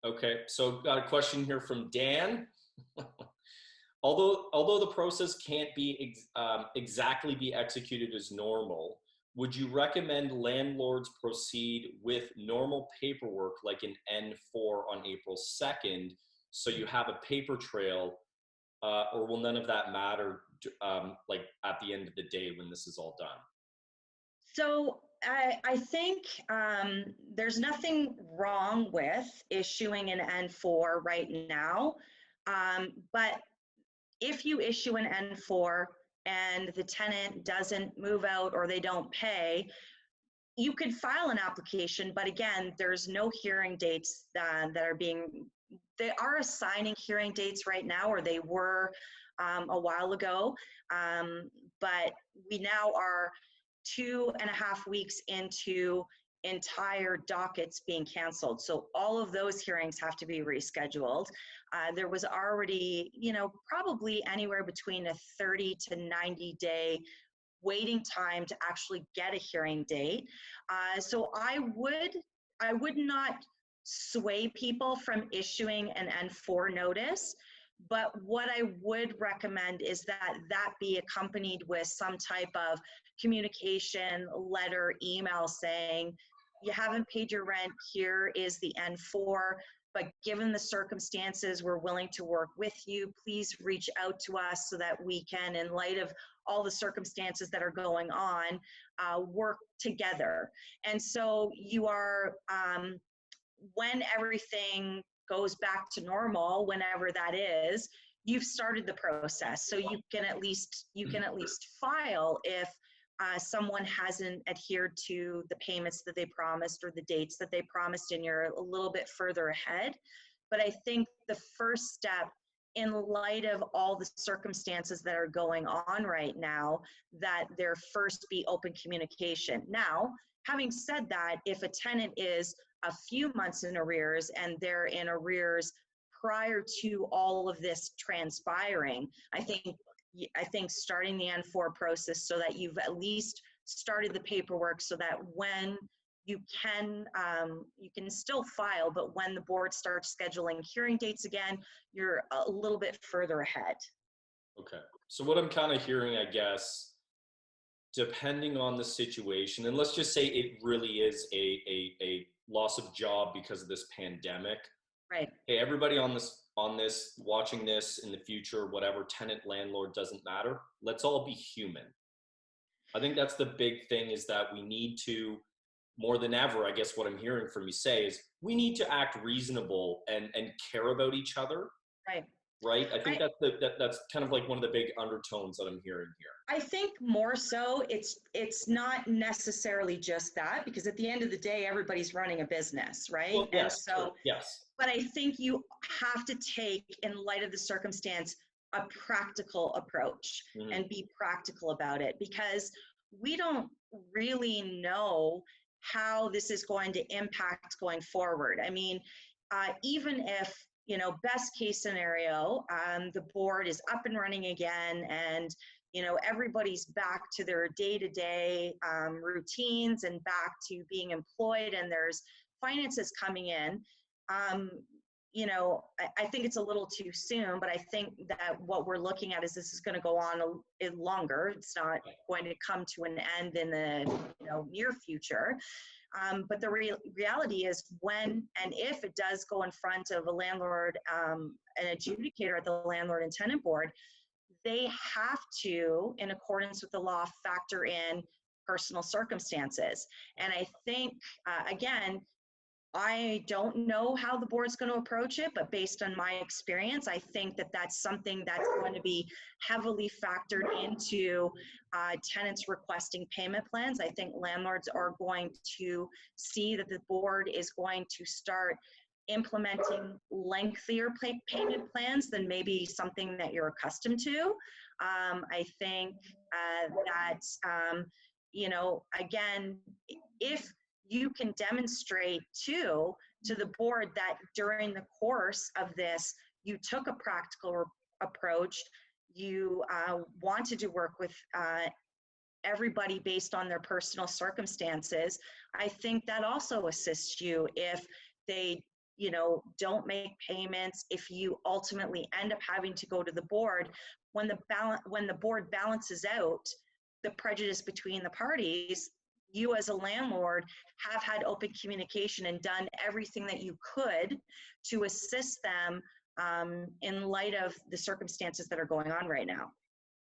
Okay, so got a question here from Dan. Although the process can't be exactly be executed as normal, would you recommend landlords proceed with normal paperwork like an N4 on April 2nd, so you have a paper trail, or will none of that matter like at the end of the day when this is all done? So I think there's nothing wrong with issuing an N4 right now. But if you issue an N4 and the tenant doesn't move out or they don't pay, you could file an application, but again, there's no hearing dates that are being, they are assigning hearing dates right now, or they were a while ago. But we now are 2.5 weeks into entire dockets being canceled. So all of those hearings have to be rescheduled. There was already, probably anywhere between a 30 to 90 day waiting time to actually get a hearing date. So I would not sway people from issuing an N4 notice, but what I would recommend is that that be accompanied with some type of communication, letter, email saying, you haven't paid your rent, here is the N4, but given the circumstances, we're willing to work with you. Please reach out to us so that we can, in light of all the circumstances that are going on, work together. And so you are, when everything goes back to normal, whenever that is, you've started the process. So you can at least file if someone hasn't adhered to the payments that they promised or the dates that they promised, and you're a little bit further ahead. But I think the first step, in light of all the circumstances that are going on right now, that there first be open communication. Now, having said that, if a tenant is a few months in arrears and they're in arrears prior to all of this transpiring, I think starting the N4 process so that you've at least started the paperwork, so that when you can still file, but when the board starts scheduling hearing dates again, you're a little bit further ahead. Okay, so what I'm kind of hearing, I guess, depending on the situation, and let's just say it really is a loss of job because of this pandemic. Right. Hey, everybody on this watching this in the future, whatever, tenant, landlord, doesn't matter. Let's all be human. I think that's the big thing, is that we need to, more than ever, I guess what I'm hearing from you say is we need to act reasonable and care about each other. Right. Right. I think that's kind of like one of the big undertones that I'm hearing here. I think more so it's not necessarily just that, because at the end of the day, everybody's running a business, right? Well, yes, And so, sure, yes. but I think you have to take, in light of the circumstance, a practical approach and be practical about it, because we don't really know how this is going to impact going forward. I mean, even if, best case scenario, the board is up and running again, and everybody's back to their day-to-day routines and back to being employed, and there's finances coming in. I think it's a little too soon, but I think that what we're looking at is this is going to go on longer. It's not going to come to an end in the near future. But the reality is, when and if it does go in front of a landlord, an adjudicator at the landlord and tenant board, they have to, in accordance with the law, factor in personal circumstances. And I think, again, I don't know how the board's going to approach it, but based on my experience, I think that that's something that's going to be heavily factored into tenants requesting payment plans. I think landlords are going to see that the board is going to start implementing lengthier payment plans than maybe something that you're accustomed to. I think that, again, if you can demonstrate to the board that during the course of this, you took a practical approach, you wanted to work with everybody based on their personal circumstances, I think that also assists you if they don't make payments, if you ultimately end up having to go to the board, when the board balances out the prejudice between the parties, you as a landlord have had open communication and done everything that you could to assist them in light of the circumstances that are going on right now.